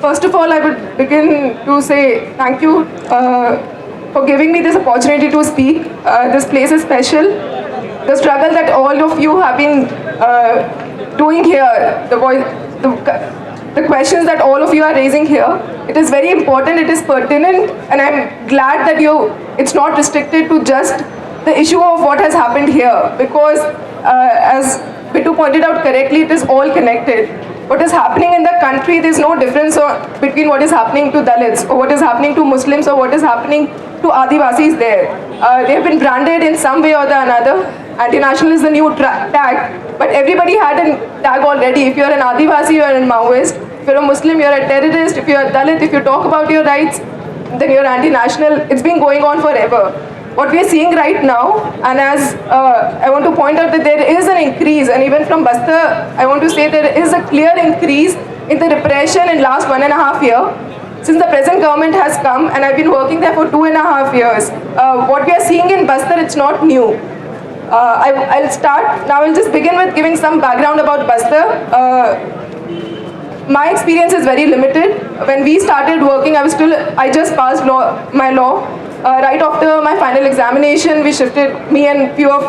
First of all, I would begin to say thank you for giving me this opportunity to speak. This place is special. The struggle that all of you have been doing here, the questions that all of you are raising here, it is very important, it is pertinent, and I'm glad that it's not restricted to just the issue of what has happened here, because as Bittu pointed out correctly, it is all connected. What is happening in the country, there's no difference between what is happening to Dalits or what is happening to Muslims or what is happening to Adivasis there. They have been branded in some way or the another. Anti-national is the new tag, but everybody had a tag already. If you're an Adivasi, you're a Maoist. If you're a Muslim, you're a terrorist. If you're a Dalit, if you talk about your rights, then you're anti-national. It's been going on forever. What we are seeing right now, and as I want to point out that there is an increase, and even from Bastar, I want to say there is a clear increase in the repression in last 1.5 years. Since the present government has come, and I've been working there for 2.5 years, what we are seeing in Bastar, it's not new. I'll start, now I'll just begin with giving some background about Bastar. My experience is very limited. When we started working, I just passed my law. Right after my final examination, we shifted, me and few of,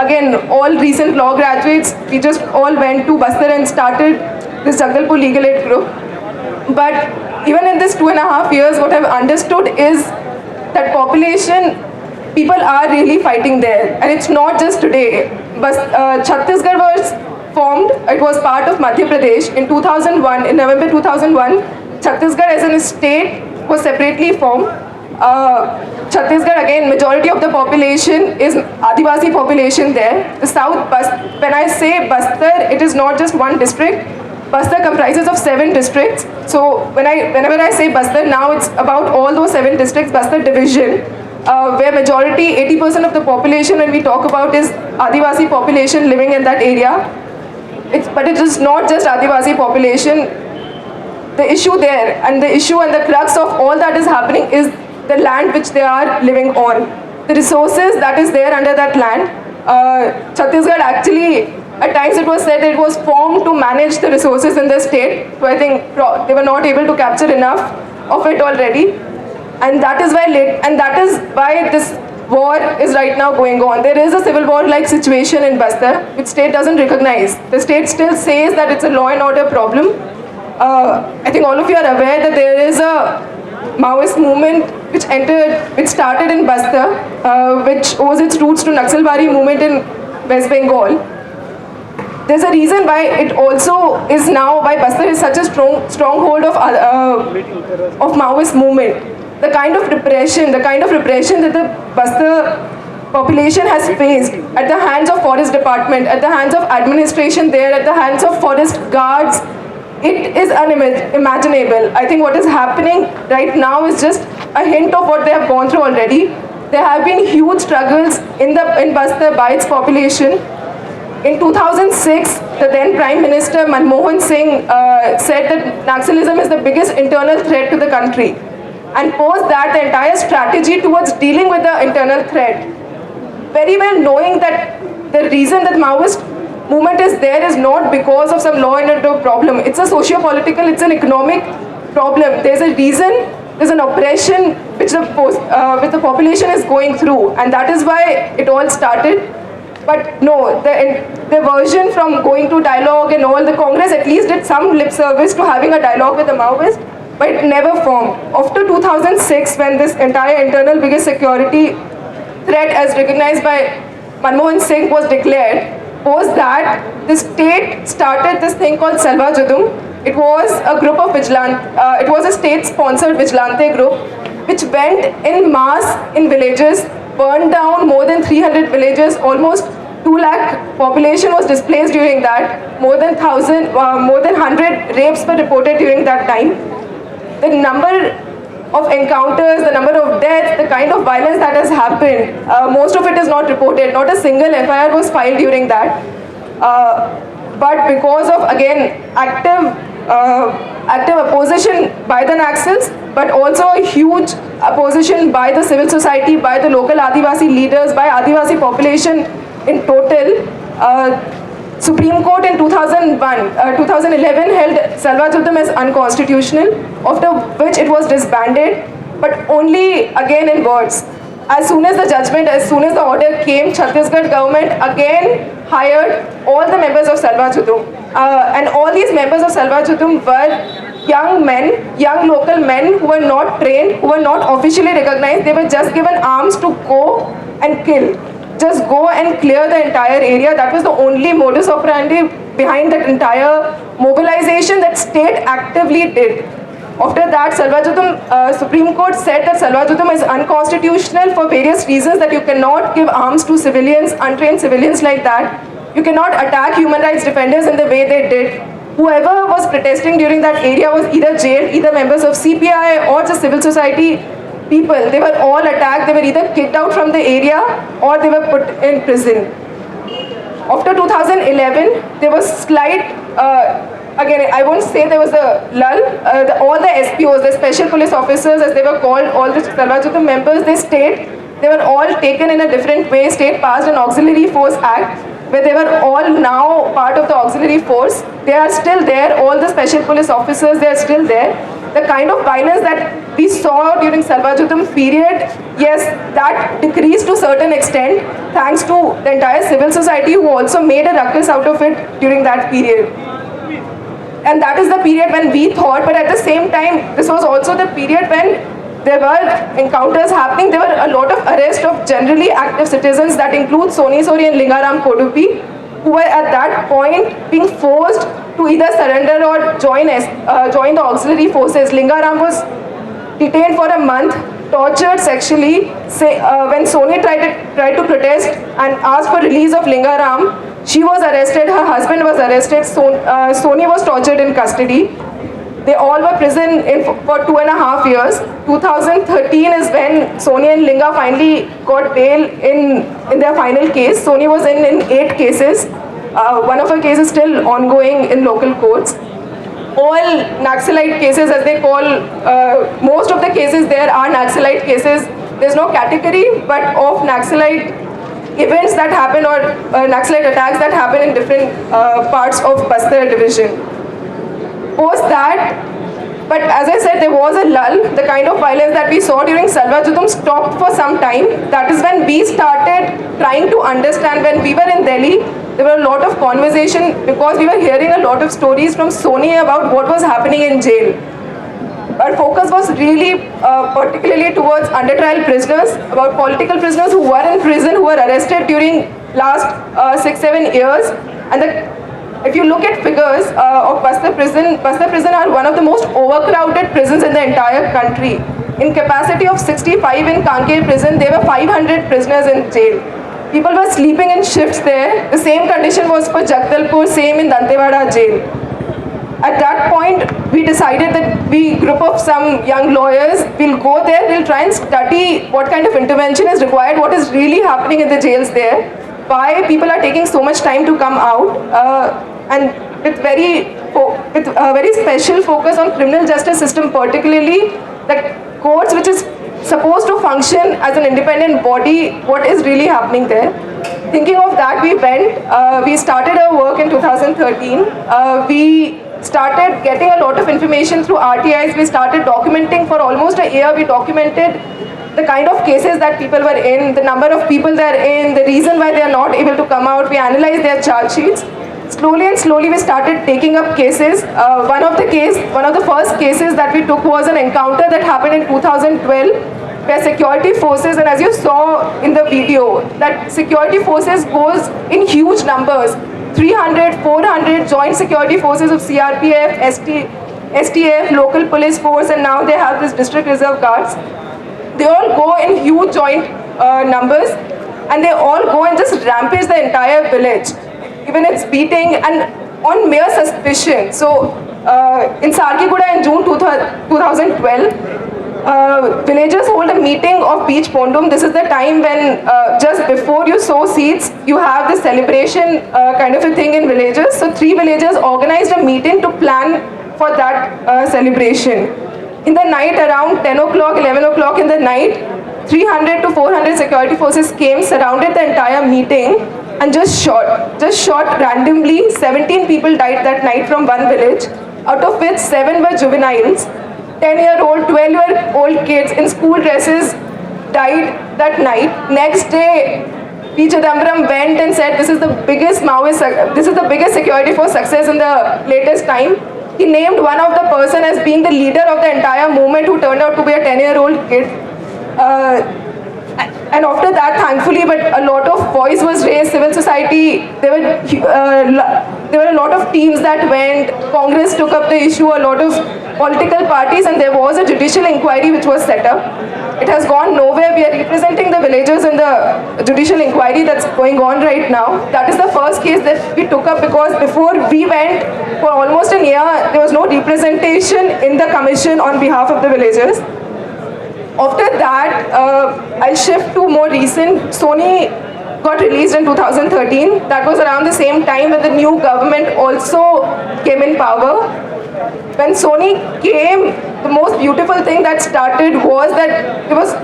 again, all recent law graduates, we just all went to Bastar and started this Jagdalpur Legal Aid group. But even in this 2.5 years, what I've understood is that population, people are really fighting there. And it's not just today. But Chhattisgarh was formed, it was part of Madhya Pradesh in 2001, in November 2001. Chhattisgarh as a state was separately formed. Chhattisgarh, again, majority of the population is Adivasi population there. The south, when I say Bastar, it is not just one district. Bastar comprises of 7 districts. So whenever I say Bastar, now it's about all those 7 districts, Bastar division, where majority, 80% of the population when we talk about is Adivasi population living in that area. But it is not just Adivasi population. The issue there, and the issue and the crux of all that is happening is the land which they are living on. The resources that is there under that land. Chhattisgarh actually, at times it was said it was formed to manage the resources in the state. So I think they were not able to capture enough of it already. And that is why this war is right now going on. There is a civil war-like situation in Bastar, which state doesn't recognize. The state still says that it's a law and order problem. I think all of you are aware that there is a Maoist movement which started in Bastar, which owes its roots to Naxalbari movement in West Bengal. There's a reason why it also is now, why Bastar is such a stronghold of Maoist movement. The kind of repression that the Bastar population has faced at the hands of forest department, at the hands of administration there, at the hands of forest guards, it is unimaginable. I think what is happening right now is just a hint of what they have gone through already. There have been huge struggles in Bastar by its population. In 2006, the then Prime Minister Manmohan Singh said that Naxalism is the biggest internal threat to the country, and posed that the entire strategy towards dealing with the internal threat, very well knowing that the reason that Maoist movement is there is not because of some law and order problem. It's a socio-political, it's an economic problem. There's a reason, there's an oppression which the population is going through, and that is why it all started. But no, the version from going to dialogue and all, the Congress at least did some lip service to having a dialogue with the Maoists, but it never formed. After 2006, when this entire internal biggest security threat as recognized by Manmohan Singh was declared, was that the state started this thing called Salva Judum. It was a group of it was a state-sponsored vigilante group which went in mass in villages, burned down more than 300 villages, almost 2 lakh population was displaced during that. More than 100 rapes were reported during that time. The number of encounters, the number of deaths, the kind of violence that has happened, most of it is not reported. Not a single FIR was filed during that. But because of, again, active opposition by the Naxals, but also a huge opposition by the civil society, by the local Adivasi leaders, by Adivasi population in total, Supreme Court in 2011 held Salva is unconstitutional, after which it was disbanded, but only again in words. As soon as the judgment, as soon as the order came, Chhattisgarh government again hired all the members of Salva and all these members of Salva were young men, young local men who were not trained, who were not officially recognized. They were just given arms to go and kill. Just go and clear the entire area. That was the only modus operandi behind that entire mobilization that state actively did. After that, Supreme Court said that Salva is unconstitutional for various reasons, that you cannot give arms to civilians, untrained civilians like that. You cannot attack human rights defenders in the way they did. Whoever was protesting during that area was either jailed, either members of CPI or the civil society people. They were all attacked. They were either kicked out from the area or they were put in prison. After 2011, there was slight, again, I won't say there was a lull. All the SPOs, the special police officers, as they were called, all the Salva members, they were all taken in a different way. State passed an Auxiliary Force Act, where they were all now part of the auxiliary force. They are still there. All the special police officers, they are still there. The kind of violence that we saw during Salva period, yes, that decreased to a certain extent, thanks to the entire civil society who also made a ruckus out of it during that period. And that is the period when we thought, but at the same time, this was also the period when there were encounters happening. There were a lot of arrests of generally active citizens that include Soni Sori and Lingaram Kodupi, who were at that point being forced to either surrender or join the auxiliary forces. Lingaram was detained for a month, tortured sexually. When Soni tried to protest and asked for release of Lingaram, she was arrested, her husband was arrested, Soni was tortured in custody. They all were prison for 2.5 years. 2013 is when Soni and Linga finally got bail in their final case. Soni was in 8 cases. One of her cases still ongoing in local courts. All Naxalite cases, as they call, most of the cases there are Naxalite cases. There's no category, but of Naxalite events that happen or Naxalite attacks that happen in different parts of Bastar division. Post that, but as I said, there was a lull. The kind of violence that we saw during Salva stopped for some time. That is when we started trying to understand. When we were in Delhi, there were a lot of conversation because we were hearing a lot of stories from Soni about what was happening in jail. Our focus was really particularly towards under trial prisoners, about political prisoners who were in prison, who were arrested during last 6-7 years. And if you look at figures of Bastar prison are one of the most overcrowded prisons in the entire country. In capacity of 65 in Kanker prison, there were 500 prisoners in jail. People were sleeping in shifts there. The same condition was for Jagdalpur, same in Dantewada jail. At that point, we decided that we, group of some young lawyers, will go there, we'll try and study what kind of intervention is required, what is really happening in the jails there, why people are taking so much time to come out, and with a very special focus on criminal justice system, particularly the courts, which is supposed to function as an independent body, what is really happening there. Thinking of that, we started our work in 2013. We started getting a lot of information through RTIs. We started documenting for almost a year. We documented the kind of cases that people were in, the number of people they're in, the reason why they are not able to come out. We analyzed their charge sheets. Slowly and slowly we started taking up cases. One of the first cases that we took was an encounter that happened in 2012 where security forces, and as you saw in the video, that security forces goes in huge numbers. 300, 400 joint security forces of CRPF, STF, local police force, and now they have this district reserve guards. They all go in huge joint numbers, and they all go and just rampage the entire village. Even it's beating and on mere suspicion. So in Sarkiguda in June 2012, villagers hold a meeting of Beach Pondum. This is the time when just before you sow seeds, you have this celebration kind of a thing in villages. So 3 villagers organized a meeting to plan for that celebration. In the night around 10 o'clock, 11 o'clock in the night, 300 to 400 security forces came, surrounded the entire meeting and just shot randomly. 17 people died that night from one village. out of which 7 were juveniles. 10-year-old, 12-year-old kids in school dresses died that night. Next day, P. Chidambaram went and said this is the biggest security force success in the latest time. He named one of the person as being the leader of the entire movement who turned out to be a 10-year-old kid. And after that, thankfully, but a lot of voice was raised, civil society, there were a lot of teams that went, Congress took up the issue, a lot of political parties, and there was a judicial inquiry which was set up. It has gone nowhere. We are representing the villagers in the judicial inquiry that's going on right now. That is the first case that we took up because before we went, for almost a year, there was no representation in the commission on behalf of the villagers. After that, I'll shift to more recent. Sony got released in 2013. That was around the same time when the new government also came in power. When Sony came, the most beautiful thing that started was that there was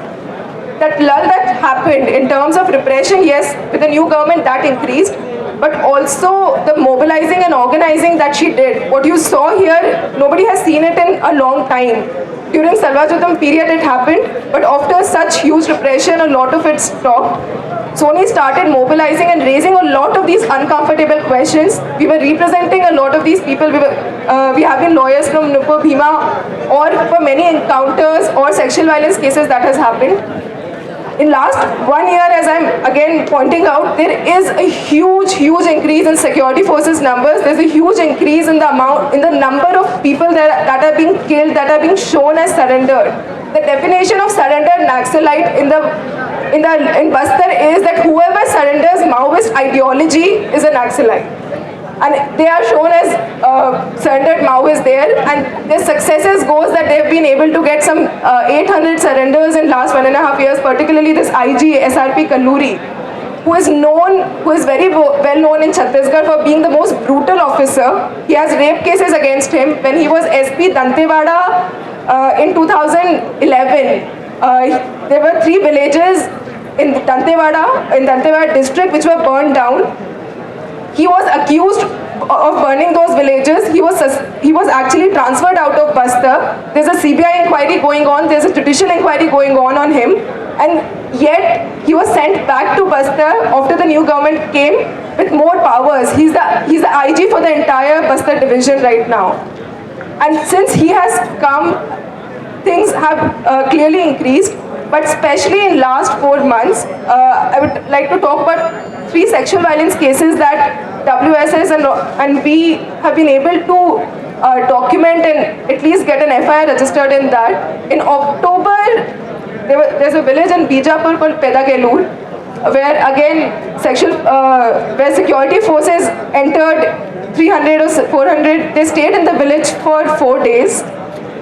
that lull that happened in terms of repression. Yes, with the new government that increased, but also the mobilizing and organizing that she did. What you saw here, nobody has seen it in a long time. During Salvajudam period it happened, but after such huge repression, a lot of it stopped. Sony started mobilizing and raising a lot of these uncomfortable questions. We were representing a lot of these people. We have been lawyers from Nupur, Bhima, or for many encounters or sexual violence cases that has happened. In last 1 year, as I'm again pointing out, there is a huge increase in security forces numbers. There's a huge increase in the number of people that are being killed, that are being shown as surrendered. The definition of surrendered Naxalite in Bastar is that whoever surrenders Maoist ideology is a Naxalite. And they are shown as surrendered Maoists there, and their successes goes that they've been able to get some 800 surrenders in last 1.5 years, particularly this IG SRP Kalluri, who is very well known in Chhattisgarh for being the most brutal officer. He has rape cases against him. When he was SP Dantewada in 2011, there were 3 villages in Dantewada district which were burned down. He was accused of burning those villages. He was actually transferred out of Bastar. There's a CBI inquiry going on. There's a judicial inquiry going on him. And yet, he was sent back to Bastar after the new government came with more powers. He's the IG for the entire Bastar division right now. And since he has come, things have clearly increased. But especially in last 4 months, I would like to talk about 3 sexual violence cases that WSS and we have been able to document and at least get an FIR registered in that. In October, there's a village in Bijapur called Pedagelur, where again where security forces entered 300 or 400. They stayed in the village for 4 days.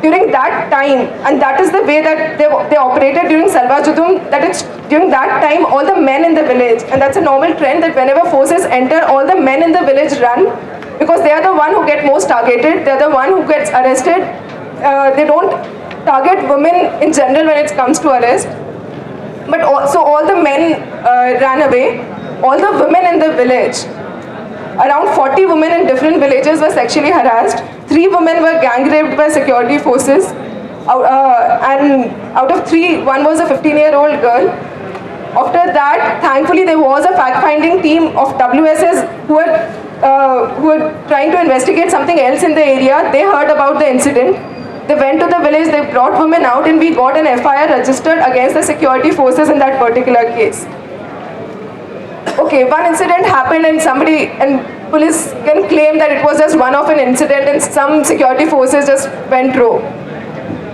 During that time, and that is the way that they operated during Salvajudum, that it's during that time all the men in the village, and that's a normal trend that whenever forces enter, all the men in the village run because they are the one who get most targeted, they are the one who gets arrested. They don't target women in general when it comes to arrest. But also all the men ran away. All the women in the village, around 40 women in different villages were sexually harassed. 3 women were gang raped by security forces. And out of 3, 1 was a 15-year-old girl. After that, thankfully, there was a fact-finding team of WSS who were trying to investigate something else in the area. They heard about the incident. They went to the village, they brought women out, and we got an FIR registered against the security forces in that particular case. Okay, one incident happened and police can claim that it was just one of an incident and some security forces just went rogue.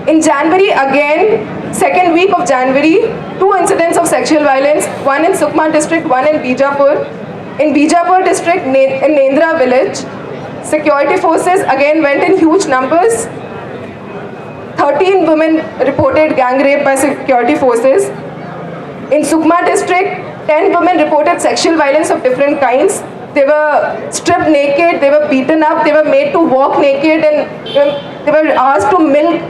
In January again, second week of January, 2 incidents of sexual violence, one in Sukma district, one in Bijapur. In Bijapur district, in Nendra village, security forces again went in huge numbers. 13 women reported gang rape by security forces. In Sukma district, 10 women reported sexual violence of different kinds. They were stripped naked, they were beaten up, they were made to walk naked, and they were asked to milk.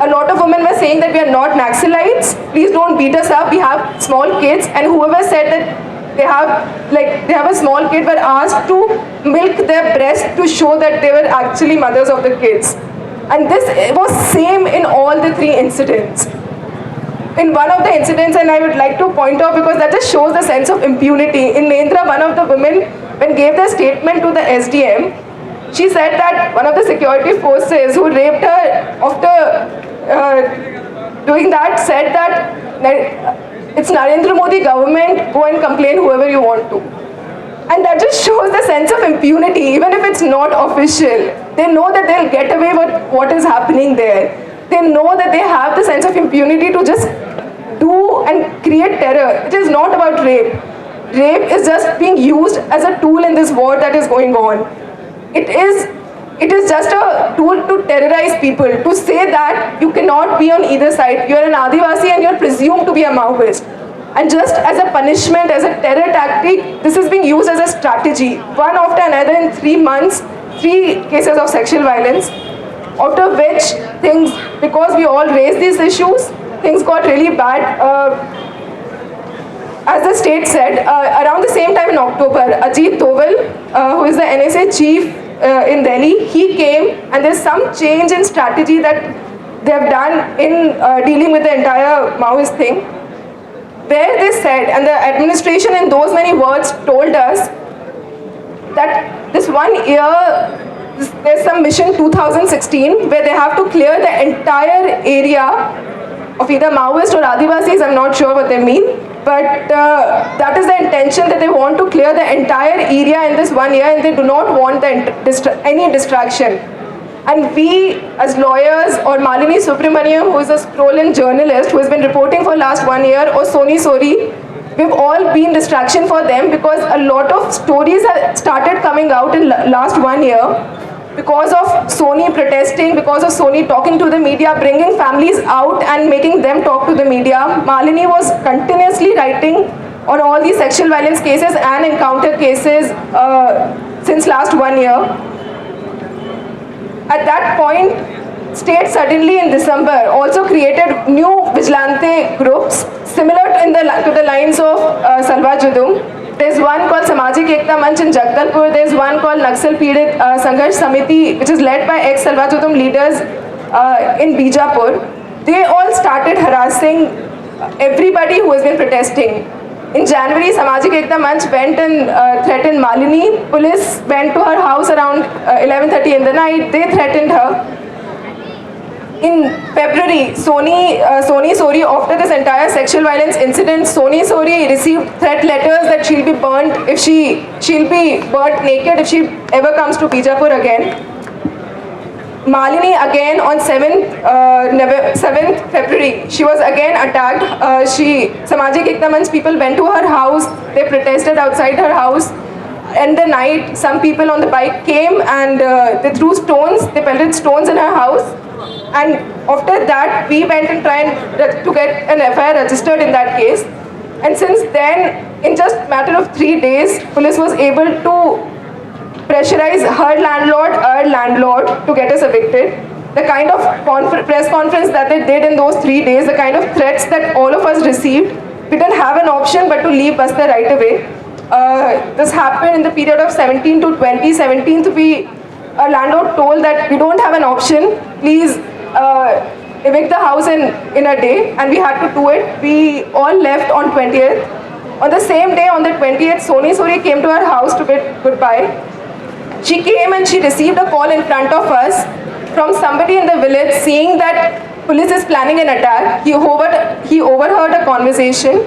A lot of women were saying that we are not Naxalites, please don't beat us up, we have small kids. And whoever said that they have a small kid, were asked to milk their breast to show that they were actually mothers of the kids. And this was same in all the three incidents. In one of the incidents, and I would like to point out because that just shows the sense of impunity. In Mendra, one of the women, when gave their statement to the SDM, she said that one of the security forces who raped her after doing that said that it's Narendra Modi government, go and complain whoever you want to. And that just shows the sense of impunity, even if it's not official. They know that they'll get away with what is happening there. They know that they have the sense of impunity to just do and create terror. It is not about rape. Rape is just being used as a tool in this war that is going on. It is just a tool to terrorize people, to say that you cannot be on either side. You're an adivasi and you're presumed to be a Maoist. And just as a punishment, as a terror tactic, this is being used as a strategy. One after another in 3 months, 3 cases of sexual violence, after which things, because we all raised these issues, things got really bad. As the state said, around the same time in October, Ajit Doval, who is the NSA chief in Delhi, he came, and there's some change in strategy that they have done in dealing with the entire Maoist thing, where they said, and the administration in those many words told us, that this 1 year, there's some mission 2016, where they have to clear the entire area of either Maoist or Adivasis, I'm not sure what they mean, but that is the intention, that they want to clear the entire area in this 1 year, and they do not want any distraction. And we, as lawyers, or Malini Subramaniam, who is a scroll-in journalist, who has been reporting for last 1 year, or Soni Sori, we've all been distraction for them, because a lot of stories have started coming out in last 1 year, because of Soni protesting, because of Soni talking to the media, bringing families out and making them talk to the media. Malini was continuously writing on all these sexual violence cases and encounter cases since last 1 year. At that point, state suddenly in December also created new vigilante groups similar to the lines of Salwa Judum. There's one called Samajik Ekta Manch in Jagdalpur. There's one called Naxal Peedit Sangharsh Samiti, which is led by ex-Salwa Judum leaders in Bijapur. They all started harassing everybody who has been protesting. In January, Samajik Ekta Manch went and threatened Malini. Police went to her house around 11:30 in the night. They threatened her. In February, Soni Sori, after this entire sexual violence incident, Soni Sori received threat letters that she'll be burnt if she'll be burnt naked if she ever comes to Bijapur again. Malini again on 7th February, she was again attacked. Samajik Ekta Manch people went to her house, they protested outside her house. In the night, some people on the bike came and they threw stones, they pelted stones in her house. And after that, we went and tried to get an FIR registered in that case. And since then, in just a matter of 3 days, police was able to pressurize her landlord to get us evicted. The kind of press conference that they did in those 3 days, the kind of threats that all of us received, we didn't have an option but to leave Bastar right away. This happened in the period of 17 to 20. 17th, our landlord told that we don't have an option, please evict the house in a day, and we had to do it. We all left on 20th. On the same day, on the 20th, Soni Sori came to our house to bid goodbye. She came and she received a call in front of us from somebody in the village saying that police is planning an attack. He overheard a conversation,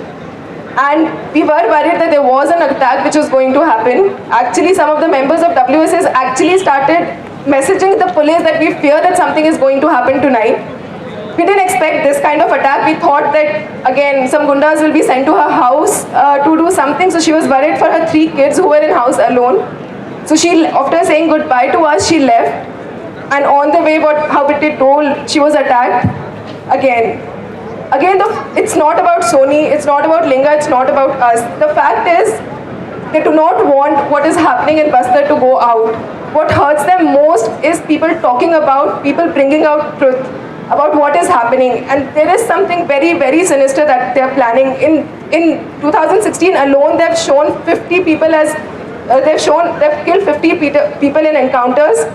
and we were worried that there was an attack which was going to happen. Actually, some of the members of WSS actually started messaging the police that we fear that something is going to happen tonight. We didn't expect this kind of attack. We thought that, again, some gundas will be sent to her house to do something. So she was worried for her 3 kids who were in house alone. So she, after saying goodbye to us, she left. And on the way, how it is told, she was attacked again. It's not about Soni, it's not about Linga, it's not about us. The fact is, they do not want what is happening in Bastar to go out. What hurts them most is people talking about, people bringing out truth. about what is happening. And there is something very, very sinister that they're planning. In 2016 alone, they've shown 50 people as, they've killed 50 people in encounters.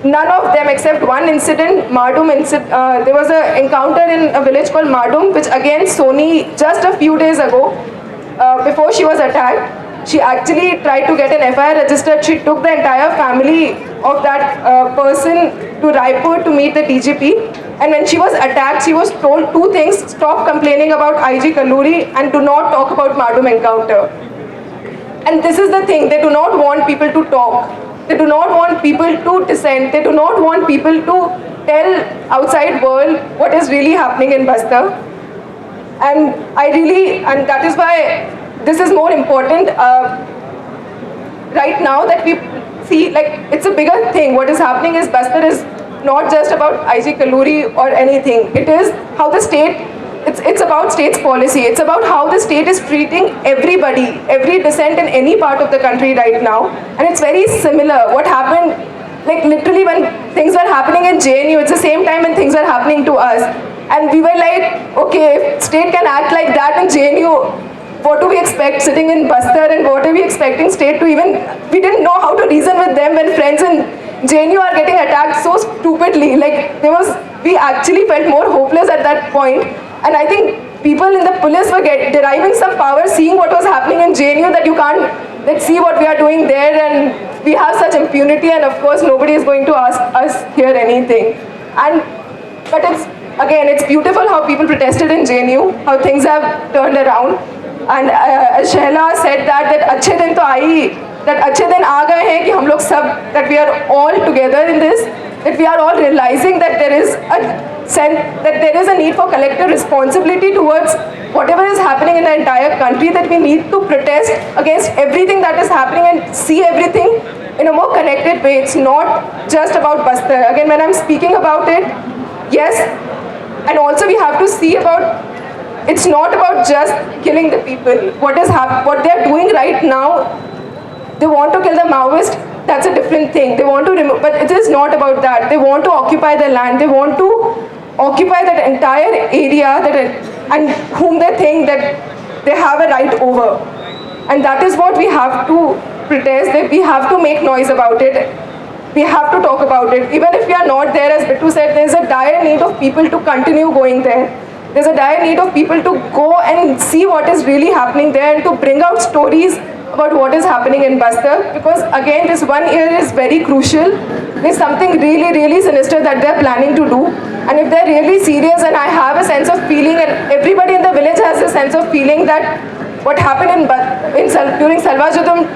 None of them, except one incident, Mardum incident, there was an encounter in a village called Mardum, which again Soni, just a few days ago, before she was attacked, she actually tried to get an FIR registered. She took the entire family of that person to Raipur to meet the DGP. And when she was attacked, she was told two things: stop complaining about IG Kalluri and do not talk about Mardum encounter. And this is the thing, they do not want people to talk. They do not want people to dissent. They do not want people to tell outside world what is really happening in Bastar. And and that is why this is more important right now, that we see, like, it's a bigger thing. What is happening is Bastar is not just about IG Kalluri or anything. It is how the state, it's about state's policy. It's about how the state is treating everybody, every dissent in any part of the country right now. And it's very similar. What happened, like literally when things were happening in JNU, it's the same time when things were happening to us. And we were like, okay, if state can act like that in JNU, what do we expect sitting in Bastar, and what are we expecting state to even, we didn't know how to reason with them when friends in JNU are getting attacked so stupidly. Like, we actually felt more hopeless at that point. And I think people in the police were deriving some power, seeing what was happening in JNU, that you can't, let's see what we are doing there, and we have such impunity, and of course nobody is going to ask us here anything. But it's beautiful how people protested in JNU, how things have turned around. And as Shehla said that अच्छे दिन तो आई, that अच्छे दिन आ गए हैं कि हम लोग सब, that we are all together in this, that we are all realizing that there is a need for collective responsibility towards whatever is happening in the entire country, that we need to protest against everything that is happening and see everything in a more connected way. It's not just about Bastar. Again, when I'm speaking about it, yes, and also we have to see about, it's not about just killing the people. What they're doing right now, they want to kill the Maoist, that's a different thing. They want to remove, but it is not about that. They want to occupy the land. They want to occupy that entire area and whom they think that they have a right over. And that is what we have to protest, that we have to make noise about it. We have to talk about it. Even if we are not there, as Bittu said, there's a dire need of people to continue going there. There's a dire need of people to go and see what is really happening there, and to bring out stories about what is happening in Bastar. Because again, this 1 year is very crucial. There's something really, really sinister that they're planning to do. And if they're really serious, and I have a sense of feeling, and everybody in the village has a sense of feeling, that what happened during Salvajudum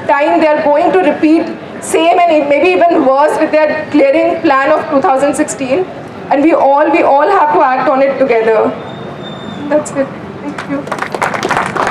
time, they are going to repeat same and maybe even worse with their clearing plan of 2016. And we all have to act on it together. That's it. Thank you.